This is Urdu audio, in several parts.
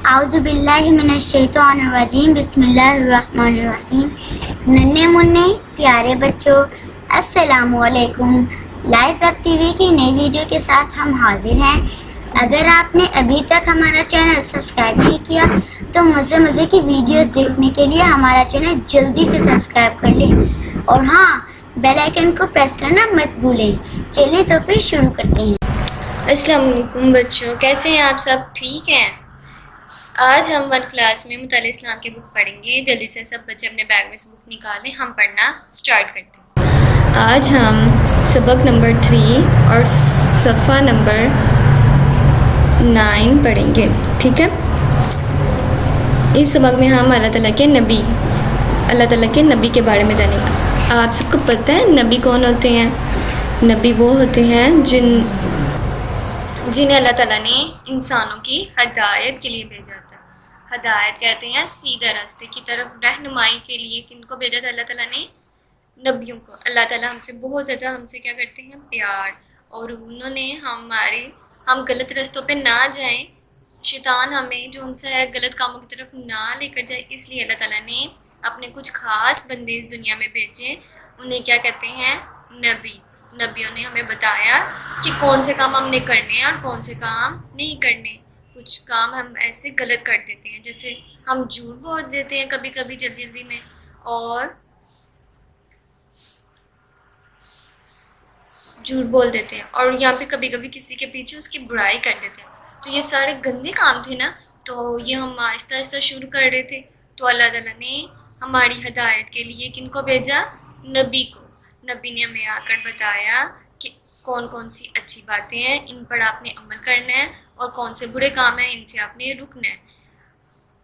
اعوذ باللہ من الشیطان الرجیم بسم اللہ الرحمن الرحیم۔ ننھے منھے پیارے بچوں، السلام علیکم۔ لائف ویب ٹی وی کی نئی ویڈیو کے ساتھ ہم حاضر ہیں۔ اگر آپ نے ابھی تک ہمارا چینل سبسکرائب نہیں کیا تو مزے کی ویڈیوز دیکھنے کے لیے ہمارا چینل جلدی سے سبسکرائب کر لیں، اور ہاں، بیل آئیکن کو پریس کرنا مت بھولیں۔ چلیے تو پھر شروع کرتے ہیں۔ السلام علیکم بچوں، کیسے ہیں آپ سب؟ ٹھیک ہیں؟ آج ہم 1 کلاس میں مطالعہ اسلام کی بک پڑھیں گے۔ جلدی سے سب بچے اپنے بیگ میں سے بک نکالیں، ہم پڑھنا سٹارٹ کرتے ہیں۔ آج ہم سبق نمبر 3 اور صفحہ نمبر 9 پڑھیں گے، ٹھیک ہے؟ اس سبق میں ہم اللہ تعالیٰ کے نبی کے بارے میں جانیں گے۔ آپ سب کو پتہ ہے نبی کون ہوتے ہیں؟ نبی وہ ہوتے ہیں جنہیں اللہ تعالیٰ نے انسانوں کی ہدایت کے لیے بھیجا تھا۔ ہدایت کہتے ہیں سیدھے راستے کی طرف رہنمائی کے لیے۔ کن کو بھیجا تھا اللہ تعالیٰ نے؟ نبیوں کو۔ اللہ تعالیٰ ہم سے بہت زیادہ کیا کرتے ہیں؟ پیار، اور انہوں نے ہم غلط رستوں پہ نہ جائیں، شیطان ہمیں جو ان سے ہے غلط کاموں کی طرف نہ لے کر جائے، اس لیے اللہ تعالیٰ نے اپنے کچھ خاص بندے اس دنیا میں بھیجے، انہیں کیا کہتے ہیں؟ نبی۔ نبیوں نے ہمیں بتایا کہ کون سے کام ہم نے کرنے ہیں اور کون سے کام نہیں کرنے۔ کچھ کام ہم ایسے غلط کر دیتے ہیں، جیسے ہم جھوٹ بول دیتے ہیں کبھی کبھی جلدی میں، اور جھوٹ بول دیتے ہیں، اور یہاں پہ کبھی کبھی کسی کے پیچھے اس کی برائی کر دیتے ہیں۔ تو یہ سارے گندے کام تھے نا، تو یہ ہم آہستہ آہستہ شروع کر رہے تھے۔ تو اللہ تعالیٰ نے ہماری ہدایت کے لیے کن کو بھیجا؟ نبی کو۔ نبی نے ہمیں آ کر بتایا کہ کون کون سی اچھی باتیں ہیں، ان پر آپ نے عمل کرنا ہے، اور کون سے برے کام ہیں، ان سے آپ نے رکنا ہے۔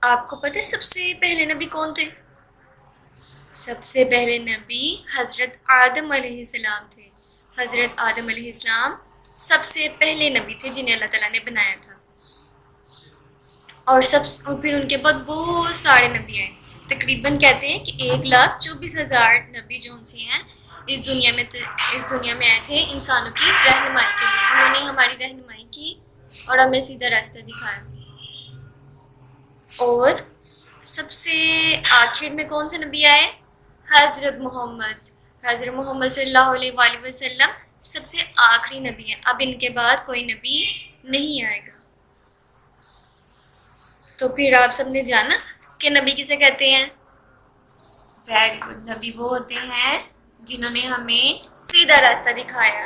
آپ کو پتہ ہے سب سے پہلے نبی کون تھے؟ سب سے پہلے نبی حضرت آدم علیہ السلام تھے۔ حضرت آدم علیہ السلام سب سے پہلے نبی تھے جنہیں اللہ تعالیٰ نے بنایا تھا، اور پھر ان کے بعد بہت سارے نبی آئے۔ تقریباً کہتے ہیں کہ 1,24,000 نبی جو ان سے ہیں اس دنیا میں آئے تھے انسانوں کی رہنمائی کے لیے۔ انہوں نے ہماری رہنمائی کی اور ہمیں سیدھا راستہ دکھایا۔ اور سب سے آخر میں کون سے نبی آئے؟ حضرت محمد صلی اللہ علیہ وآلہ وسلم سب سے آخری نبی ہیں۔ اب ان کے بعد کوئی نبی نہیں آئے گا۔ تو پھر آپ سب نے جانا کہ نبی کسے کہتے ہیں؟ Very good. نبی وہ ہوتے ہیں جنہوں نے ہمیں سیدھا راستہ دکھایا،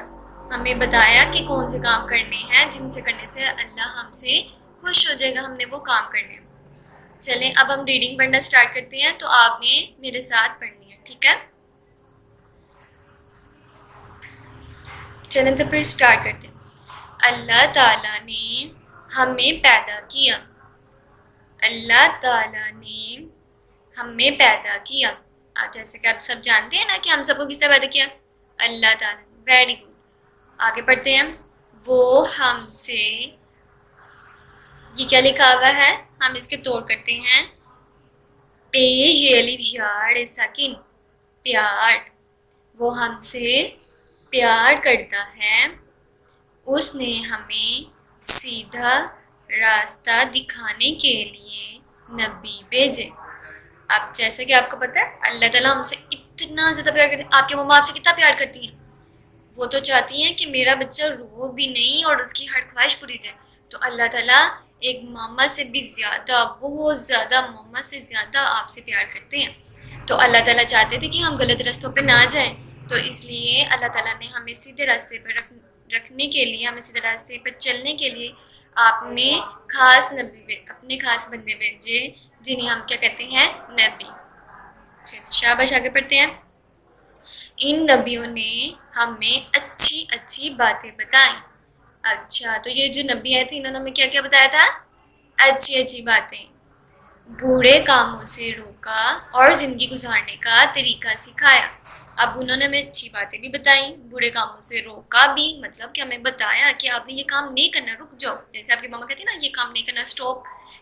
ہمیں بتایا کہ کون سے کام کرنے ہیں جن سے کرنے سے اللہ ہم سے خوش ہو جائے گا، ہم نے وہ کام کرنے ہیں۔ چلیں اب ہم ریڈنگ پڑھنا سٹارٹ کرتے ہیں، تو آپ نے میرے ساتھ پڑھنی ہے، ٹھیک ہے؟ چلیں تو پھر سٹارٹ کرتے ہیں۔ اللہ تعالیٰ نے ہمیں پیدا کیا۔ اللہ تعالیٰ نے ہمیں پیدا کیا۔ جیسے کہ آپ سب جانتے ہیں نا کہ ہم سب کو کس طرح پیدا کیا؟ اللہ تعالیٰ۔ Very good. آگے پڑھتے ہیں۔ وہ ہم سے، یہ کیا لکھا ہوا ہے؟ ہم اس کے توڑ کرتے ہیں۔ سکن، پیار۔ وہ ہم سے پیار کرتا ہے، اس نے ہمیں سیدھا راستہ دکھانے کے لیے نبی بھیجے۔ اب جیسا کہ آپ کو پتہ ہے اللہ تعالیٰ ہم سے اتنا زیادہ پیار کرتے ہیں۔ آپ کی ماما آپ سے کتنا پیار کرتی ہیں؟ وہ تو چاہتی ہیں کہ میرا بچہ رو بھی نہیں اور اس کی ہر خواہش پوری جائے۔ تو اللہ تعالیٰ ایک ماما سے بھی زیادہ، بہت زیادہ، ماما سے زیادہ آپ سے پیار کرتے ہیں۔ تو اللہ تعالیٰ چاہتے تھے کہ ہم غلط رستوں پہ نہ جائیں، تو اس لیے اللہ تعالیٰ نے ہمیں سیدھے راستے پر رکھنے کے لیے، ہمیں سیدھے راستے پر چلنے کے لیے آپ نے اپنے خاص بندے بھیجے، جنہیں ہم کیا کہتے ہیں؟ نبی۔ شاباش، آگے پڑھتے ہیں۔ ان نبیوں نے ہمیں اچھی اچھی باتیں بتائیں۔ اچھا، تو یہ جو نبی آئے تھے انہوں نے ہمیں کیا کیا بتایا تھا؟ اچھی اچھی باتیں۔ برے کاموں سے روکا اور زندگی گزارنے کا طریقہ سکھایا۔ اب انہوں نے ہمیں اچھی باتیں بھی بتائیں، برے کاموں سے روکا بھی، مطلب کہ ہمیں بتایا کہ آپ نے یہ کام نہیں کرنا، رک جاؤ۔ جیسے آپ کی ماما کہتی ہیں نا یہ کام نہیں کرنا، سٹاپ،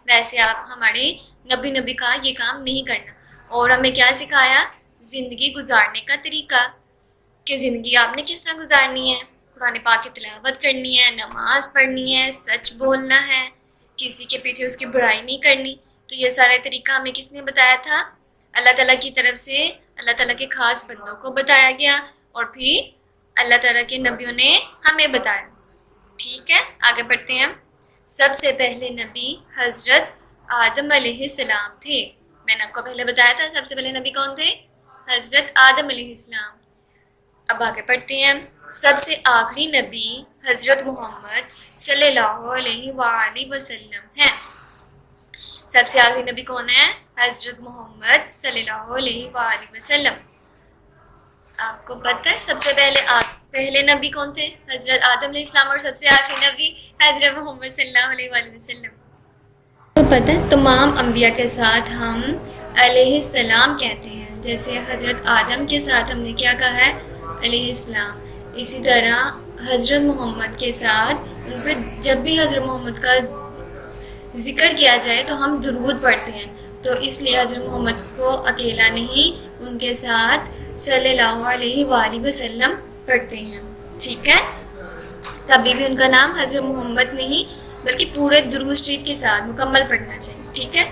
ویسے آپ ہمارے نبی کا یہ کام نہیں کرنا۔ اور ہمیں کیا سکھایا؟ زندگی گزارنے کا طریقہ، کہ زندگی آپ نے کس طرح گزارنی ہے۔ قرآن پاک کی تلاوت کرنی ہے، نماز پڑھنی ہے، سچ بولنا ہے، کسی کے پیچھے اس کی برائی نہیں کرنی. تو یہ سارا طریقہ ہمیں کس نے بتایا تھا؟ اللہ تعالیٰ کی طرف سے اللہ تعالیٰ کے خاص بندوں کو بتایا گیا اور پھر اللہ تعالیٰ کے نبیوں نے ہمیں بتایا. ٹھیک ہے، آگے بڑھتے ہیں. سب سے پہلے نبی حضرت آدم علیہ السلام تھے. میں نے آپ کو پہلے بتایا تھا سب سے پہلے نبی کون تھے؟ حضرت آدم علیہ السلام. اب آگے پڑھتے ہیں. سب سے آخری نبی حضرت محمد صلی اللہ علیہ وآلہ وسلم ہیں. سب سے آخری نبی کون ہے؟ حضرت محمد صلی اللہ علیہ وآلہ وسلم. آپ کو پتہ ہے سب سے پہلے نبی کون تھے؟ حضرت آدم علیہ السلام. اور سب سے آخری نبی حضرت محمد صلی اللہ علیہ وآلہ وسلم. تو پتہ ہے تمام انبیاء کے ساتھ ہم علیہ السلام کہتے ہیں. جیسے حضرت آدم کے ساتھ ہم نے کیا کہا ہے؟ علیہ السلام. اسی طرح حضرت محمد کے ساتھ ان پہ جب بھی حضرت محمد کا ذکر کیا جائے تو ہم درود پڑھتے ہیں. تو اس لیے حضرت محمد کو اکیلا نہیں، ان کے ساتھ صلی اللہ علیہ وآلہ وسلم پڑھتے ہیں. ٹھیک ہے، کبھی بھی ان کا نام حضرت محمد نہیں بلکہ پورے درود شریف کے ساتھ مکمل پڑھنا چاہیے. ٹھیک ہے،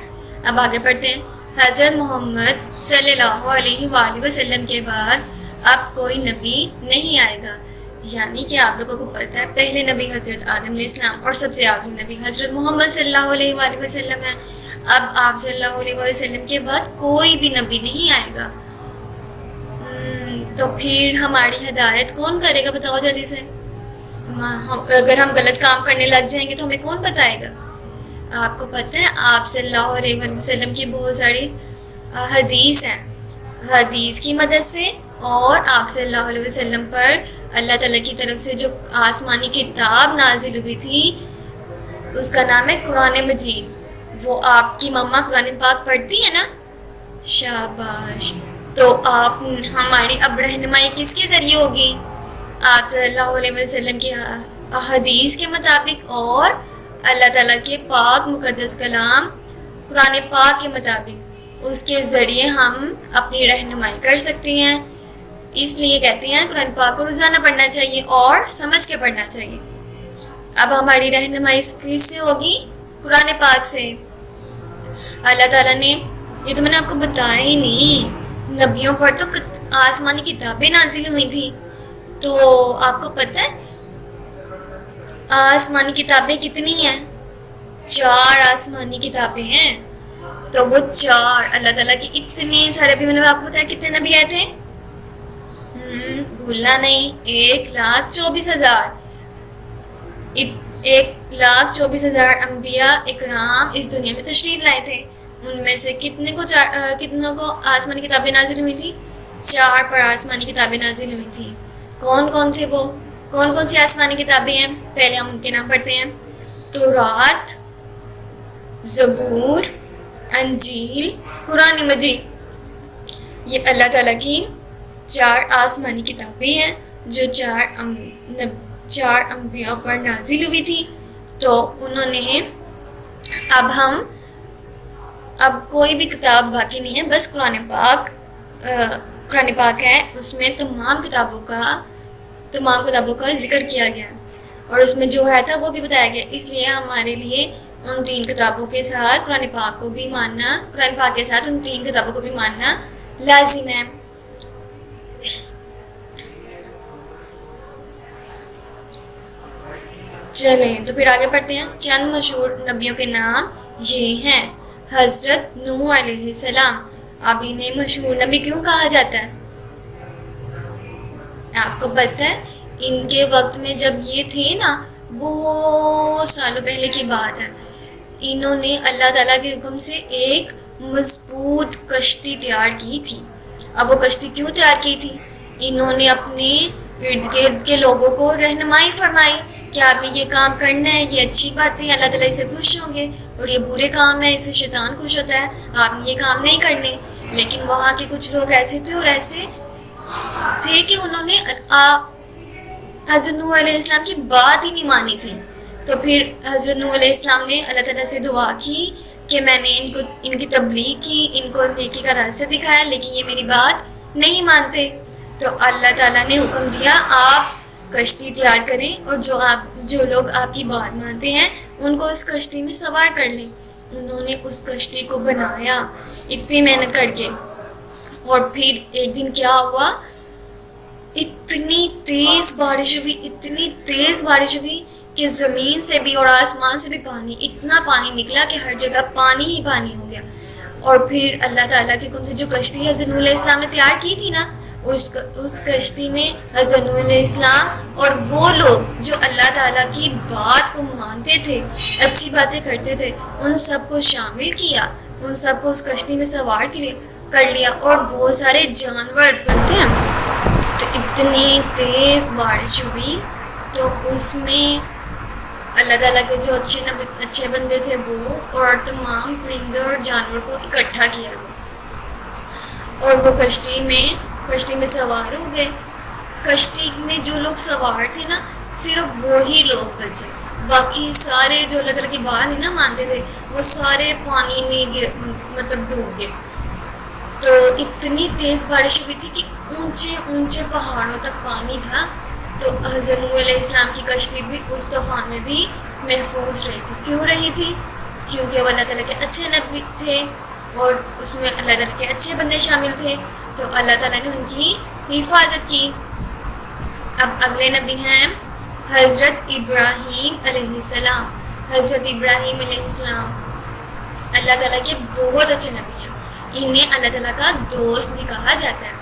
اب آگے پڑھتے ہیں. حضرت محمد صلی اللہ علیہ وآلہ وسلم کے بعد اب کوئی نبی نہیں آئے گا. یعنی کہ آپ لوگوں کو پتہ ہے پہلے نبی حضرت آدم علیہ السلام اور سب سے آخری نبی حضرت محمد صلی اللہ علیہ وآلہ وسلم ہے. اب آپ صلی اللہ علیہ وآلہ وسلم کے بعد کوئی بھی نبی نہیں آئے گا. تو پھر ہماری ہدایت کون کرے گا؟ بتاؤ جلدی سے. اگر ہم غلط کام کرنے لگ جائیں گے تو ہمیں کون بتائے گا؟ آپ کو پتہ ہے آپ صلی اللہ علیہ وآلہ وسلم کی بہت ساری حدیث ہیں. حدیث کی مدد سے اور آپ صلی اللہ علیہ وسلم پر اللہ تعالیٰ کی طرف سے جو آسمانی کتاب نازل ہوئی تھی اس کا نام ہے قرآن مجید. وہ آپ کی مما قرآن پاک پڑھتی ہے نا؟ شاباش. تو آپ ہماری اب رہنمائی کس کے ذریعے ہوگی؟ آپ صلی اللہ علیہ وسلم کی حدیث کے مطابق اور اللہ تعالیٰ کے پاک مقدس کلام قرآن پاک کے مطابق. اس کے ذریعے ہم اپنی رہنمائی کر سکتے ہیں. اس لیے کہتے ہیں قرآن پاک کو روزانہ پڑھنا چاہیے اور سمجھ کے پڑھنا چاہیے. اب ہماری رہنمائی کس سے ہوگی؟ قرآن پاک سے. اللہ تعالیٰ نے یہ تو میں نے آپ کو بتایا ہی نہیں، نبیوں پر تو آسمانی کتابیں نازل ہوئی تھی. تو آپ کو پتہ ہے آسمانی کتابیں کتنی ہیں؟ 4 آسمانی کتابیں ہیں. تو وہ 4 اللہ تعالیٰ کی اتنے سارے، بھی میں نے آپ کو بتایا کتنے نبی آئے تھے؟ بھولنا نہیں، 1,24,000. 1,24,000 انبیاء اکرام اس دنیا میں تشریف لائے تھے. ان میں سے کتنوں کو آسمانی کتابیں نازل ہوئی تھی؟ 4 پر آسمانی کتابیں نازل ہوئی تھی. کون کون تھے وہ؟ کون کون سی آسمانی کتابیں ہیں؟ پہلے ہم ان کے نام پڑھتے ہیں. تورات، زبور، انجیل، قرآن مجید. یہ اللہ تعالیٰ کی 4 آسمانی کتابیں ہیں جو 4 انبیاء پر نازل ہوئی تھی. تو انہوں نے اب کوئی بھی کتاب باقی نہیں ہے، بس قرآن پاک ہے. اس میں تمام کتابوں کا ذکر کیا گیا اور اس میں جو ہے تھا وہ بھی بتایا گیا. اس لیے ہمارے لیے ان 3 کتابوں کے ساتھ قرآن پاک کے ساتھ ان 3 کتابوں کو بھی ماننا لازم ہے. چلیں تو پھر آگے پڑھتے ہیں. چند مشہور نبیوں کے نام یہ ہیں. حضرت نوح علیہ السلام. اب انہیں مشہور نبی کیوں کہا جاتا ہے؟ آپ کو پتہ ہے ان کے وقت میں جب یہ تھے نا، بہت سالوں پہلے کی بات ہے، انہوں نے اللہ تعالیٰ کے حکم سے ایک مضبوط کشتی تیار کی تھی. اب وہ کشتی کیوں تیار کی تھی؟ انہوں نے اپنے ارد گرد کے لوگوں کو رہنمائی فرمائی کہ آپ نے یہ کام کرنا ہے، یہ اچھی بات ہے، اللہ تعالیٰ اسے خوش ہوں گے، اور یہ برے کام ہے، اسے شیطان خوش ہوتا ہے، آپ نے یہ کام نہیں کرنے. لیکن وہاں کے کچھ لوگ ایسے تھے اور ایسے تھے کہ انہوں نے حضرت نوح علیہ السلام کی بات ہی نہیں مانی تھی. تو پھر حضرت نوح علیہ السلام نے اللہ تعالیٰ سے دعا کی کہ میں نے ان کی تبلیغ کی، ان کو نیکی کا راستہ دکھایا، لیکن یہ میری بات نہیں مانتے. تو اللہ تعالیٰ نے حکم دیا آپ کشتی تیار کریں اور جو لوگ آپ کی بات مانتے ہیں ان کو اس کشتی میں سوار کر لیں. انہوں نے اس کشتی کو بنایا اتنی محنت کر کے. اور پھر ایک دن کیا ہوا، اتنی تیز بارش ہوئی کہ زمین سے بھی اور آسمان سے بھی پانی، اتنا پانی نکلا کہ ہر جگہ پانی ہی پانی ہو گیا. اور پھر اللہ تعالیٰ کے حکم سے جو کشتی حضرت نوح علیہ السلام نے تیار کی تھی نا، اس کشتی میں حضرت نوح علیہ السلام اور وہ لوگ جو اللہ تعالیٰ کی بات کو مانتے تھے، اچھی باتیں کرتے تھے، ان سب کو شامل کیا، ان سب کو اس کشتی میں سوار کر لیا. اور بہت سارے جانور بنتے ہیں. تو اتنی تیز بارش ہوئی تو اس میں اللہ تعالیٰ کے جو اچھے بندے تھے وہ اور تمام پرندوں اور جانور کو اکٹھا کیا اور وہ کشتی میں سوار ہو گئے. کشتی میں جو لوگ سوار تھے نا، صرف وہی لوگ بچے، باقی سارے جو اللہ تعالیٰ کی بات نہیں نا مانتے تھے وہ سارے پانی میں ڈوب گئے. تو اتنی تیز بارش ہوئی تھی کہ اونچے پہاڑوں تک پانی تھا. تو حضرت نوح علیہ السلام کی کشتی بھی اس طوفان میں بھی محفوظ رہی تھی. کیوں رہی تھی؟ کیونکہ وہ اللہ تعالیٰ کے اچھے نبی تھے اور اس میں اللہ تعالیٰ کے اچھے بندے شامل تھے، تو اللہ تعالیٰ نے ان کی حفاظت کی. اب اگلے نبی ہیں حضرت ابراہیم علیہ السلام. حضرت ابراہیم علیہ السلام اللہ تعالیٰ کے بہت اچھے نبی ہیں. انہیں اللہ تعالیٰ کا دوست بھی کہا جاتا ہے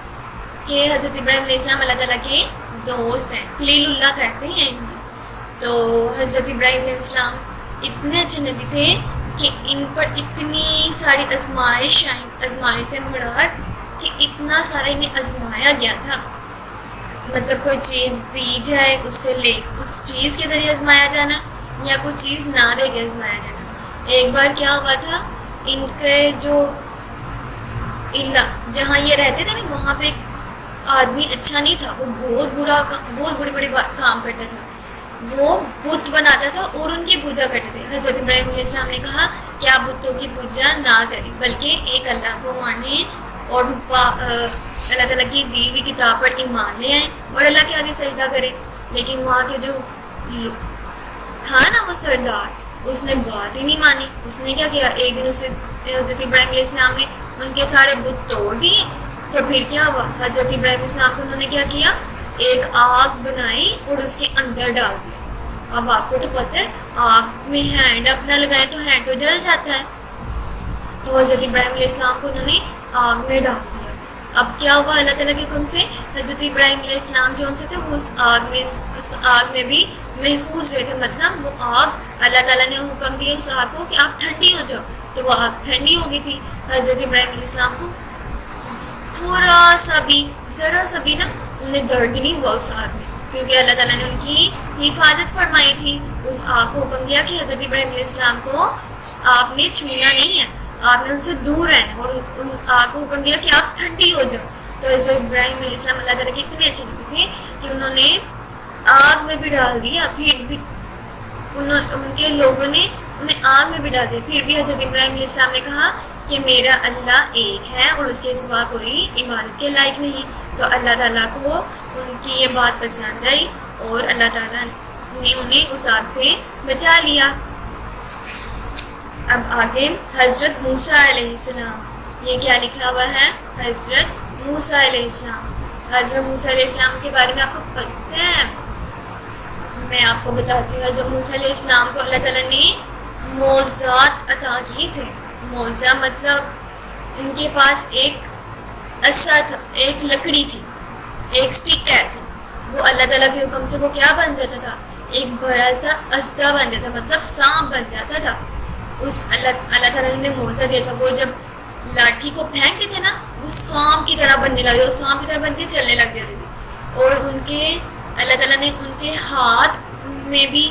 کہ حضرت ابراہیم علیہ السلام اللہ تعالیٰ کے دوست ہیں، خلیل اللہ کہتے ہیں انہیں. تو حضرت ابراہیم علیہ السلام اتنے اچھے نبی تھے کہ ان پر اتنی ساری آزمائش سے مراد کہ اتنا سارا انہیں آزمایا گیا تھا. مطلب کوئی چیز دی جائے اس چیز کے ذریعے آزمایا جانا یا کوئی چیز نہ دے کے آزمایا جانا. ایک بار کیا ہوا تھا، ان کے جو جہاں یہ رہتے تھے نا وہاں پہ ایک آدمی اچھا نہیں تھا، وہ بہت بڑے کام کرتا تھا. وہ بت بناتا تھا اور ان کی پوجا کرتے تھے. حضرت ابراہیم علیہ السلام نے کہا کہ آپ بتوں کی پوجا نہ کریں بلکہ ایک اللہ کو مانیں اور اللہ تعالیٰ کی دی ہوئی کتاب پر ایمان لے آئیں اور اللہ کے آگے سجدہ کریں. لیکن وہاں کے جو تھا نا وہ سردار، اس نے بات ہی نہیں مانی. اس نے کیا کیا، ایک دن اسے حضرت ابراہیم علیہ السلام نے ان کے سارے بت توڑ دیے. تو پھر کیا ہوا، حضرت ابراہیم السلام کو انہوں نے کیا کیا، ایک آگ بنائی اور اس کے اندر ڈال دیا. اب آپ کو تو پتہ ہے آگ میں ہینڈ اپنا لگائے تو ہینڈ تو جل جاتا ہے. تو حضرت ابراہیم علیہ السلام کو انہوں نے آگ میں ڈال دیا. اب کیا ہوا، اللہ تعالیٰ کے حکم سے حضرت ابراہیم علیہ السلام جو ان سے تھے وہ اس آگ میں بھی محفوظ رہے تھے. مطلب وہ آگ اللہ تعالیٰ نے حکم دیا اس آگ کو کہ آپ ٹھنڈی ہو جاؤ، تو وہ آگ ٹھنڈی ہو گئی تھی. حضرت ابراہیم علیہ السلام کو ذرا سا بھی نا انہیں درد نہیں ہوا اس آگ میں، کیونکہ اللہ تعالیٰ نے ان کی حفاظت فرمائی تھی. اس آگ کو حکم دیا کہ حضرت ابراہیم علیہ السلام کو آپ نے چھونا نہیں ہے، آپ نے ان سے دور رہنا، اور ان آگ کو حکم دیا کہ آپ ٹھنڈی ہو جاؤ. تو حضرت ابراہیم علیہ السلام اللہ تعالیٰ کے اتنے اچھے نبی تھے کہ انہوں نے آگ میں بھی ڈال دیا. پھر بھی ان کے لوگوں نے انہیں آگ میں بھی ڈال دیا. پھر بھی حضرت ابراہیم علیہ السلام نے کہا کہ میرا اللہ ایک ہے اور اس کے سوا کوئی عبادت کے لائق نہیں. تو اللہ تعالیٰ کو ان کی یہ بات پسند آئی اور اللہ تعالیٰ نے انہیں اس آگ سے بچا لیا. اب آگے حضرت موسیٰ علیہ السلام، یہ کیا لکھا ہوا ہے، حضرت موسیٰ علیہ السلام. حضرت موسیٰ علیہ السلام کے بارے میں آپ کو پتہ ہے، میں آپ کو بتاتی ہوں. حضرت موسیٰ علیہ السلام کو اللہ تعالیٰ نے معجزات عطا کیے تھے. معجزہ مطلب ان کے پاس ایک عصا تھا، ایک لکڑی تھی، ایک سٹک تھی. وہ اللہ تعالیٰ کے حکم سے وہ کیا بن جاتا تھا، ایک بڑا سا اسدہ بن جاتا، مطلب سانپ بن جاتا تھا. اس اللہ تعالیٰ نے معجزہ دیا تھا. وہ جب لاٹھی کو پھینکتے تھے نا وہ سانپ کی طرح بننے لگے، وہ سانپ کی طرح بن کے چلنے لگ جاتے تھے. اور ان کے اللہ تعالیٰ نے ان کے ہاتھ میں بھی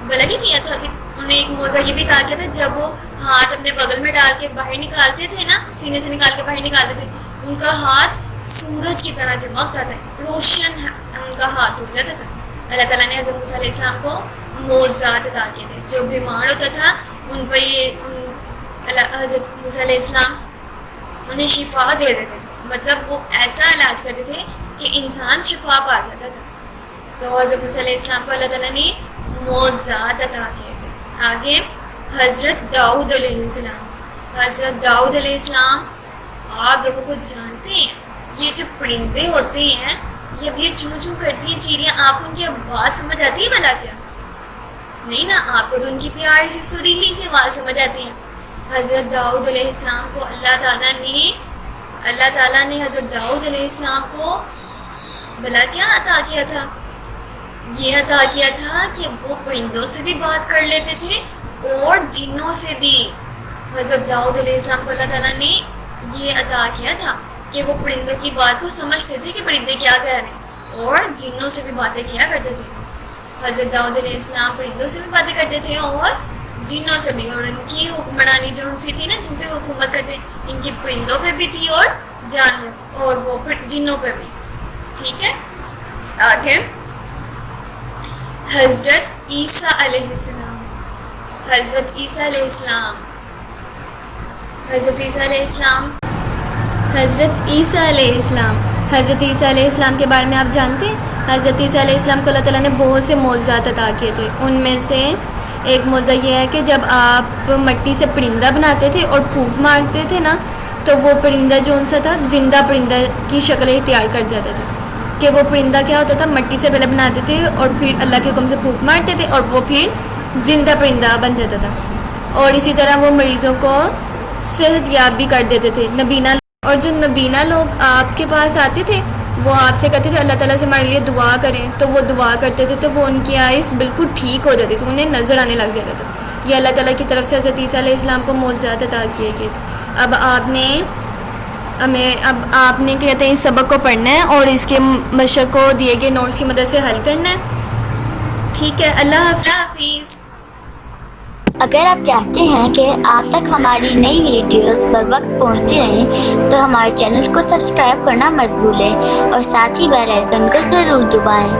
بلا ہی کیا تھا. انہیں ایک معجزہ یہ بھی عطا کیا تھا، جب وہ ہاتھ اپنے بغل میں ڈال کے باہر نکالتے تھے نا، سینے سے نکال کے باہر نکالتے تھے، ان کا ہاتھ سورج کی طرح چمکتا تھا، روشن ان کا ہاتھ ہو جاتا تھا. اللہ تعالیٰ نے حضرت موسیٰ علیہ السلام کو معجزات عطا کیے تھے. جو بیمار ہوتا تھا ان پر حضرت موسیٰ علیہ السلام انہیں شفا دے دیتے تھے. مطلب وہ ایسا علاج کرتے تھے کہ انسان شفا پا جاتا تھا. تو حضرت موسیٰ علیہ السلام کو اللہ تعالیٰ نے معجزات عطا کیے تھے. آگے حضرت داؤد علیہ السلام. حضرت داؤد علیہ السلام آپ لوگوں کو جانتے ہیں یہ جو پرندے ہوتے ہیں جب یہ چوں چوں کرتی ہیں چیڑیاں آپ کو ان کی آواز سمجھ آتی ہے بھلا کیا؟ نہیں نا, آپ کو تو ان کی پیاری سی سریلی سی آواز سمجھ آتی ہے. حضرت داؤد علیہ السلام کو اللہ تعالیٰ نے حضرت داؤد علیہ السلام کو بھلا کیا عطا کیا تھا؟ یہ عطا کیا تھا کہ وہ پرندوں سے بھی بات کر لیتے تھے اور جنوں سے بھی. حضرت داؤد علیہ السلام کو اللہ تعالیٰ نے یہ عطا کیا تھا کہ وہ پرندوں کی بات کو سمجھتے تھے کہ پرندے کیا کہہ رہے ہیں, اور جنوں سے بھی باتیں کیا کرتے تھے. حضرت داؤد علیہ السلام پرندوں سے بھی باتیں کرتے تھے اور جنوں سے بھی, اور ان کی حکمرانی جو ان سے تھی نا جن پہ حکومت کرتے ان کی پرندوں پہ بھی تھی اور جانور اور وہ جنوں پہ بھی. ٹھیک ہے. آگے حضرت عیسیٰ علیہ السلام. حضرت عیسیٰ علیہ السلام حضرت عیسیٰ علیہ السلام حضرت عیسیٰ علیہ السلام حضرت عیسیٰ علیہ السلام کے بارے میں آپ جانتے ہیں؟ حضرت عیسیٰ علیہ السلام کو اللہ تعالیٰ نے بہت سے معجزات عطا کیے تھے. ان میں سے ایک معجزہ یہ ہے کہ جب آپ مٹی سے پرندہ بناتے تھے اور پھونک مارتے تھے نا تو وہ پرندہ جو ان سے تھا زندہ پرندہ کی شکل اختیار کر جاتا تھا. کہ وہ پرندہ کیا ہوتا تھا, مٹی سے پہلے بناتے تھے اور پھر اللہ کے حکم سے پھونک مارتے تھے اور وہ پھر زندہ پرندہ بن جاتا تھا. اور اسی طرح وہ مریضوں کو صحت یاب بھی کر دیتے تھے. اور جو نبینا لوگ آپ کے پاس آتے تھے وہ آپ سے کہتے تھے اللہ تعالیٰ سے ہمارے لیے دعا کریں, تو وہ دعا کرتے تھے تو وہ ان کی آئس بالکل ٹھیک ہو جاتی تھی, انہیں نظر آنے لگ جاتا تھا. یہ اللہ تعالیٰ کی طرف سے حضرت عیسیٰ علیہ السلام کو معجزات عطا کیے گئے تھے. اب آپ نے کہتے ہیں اس سبق کو پڑھنا ہے اور اس کے مشق کو دیے گئے نوٹس کی مدد سے حل کرنا ہے. ٹھیک ہے. اللہ حافظ. اگر آپ چاہتے ہیں کہ آپ تک ہماری نئی ویڈیوز پر وقت پہنچتی رہیں تو ہمارے چینل کو سبسکرائب کرنا مت بھولیں اور ساتھ ہی بیل آئیکن کو ضرور دبائیں.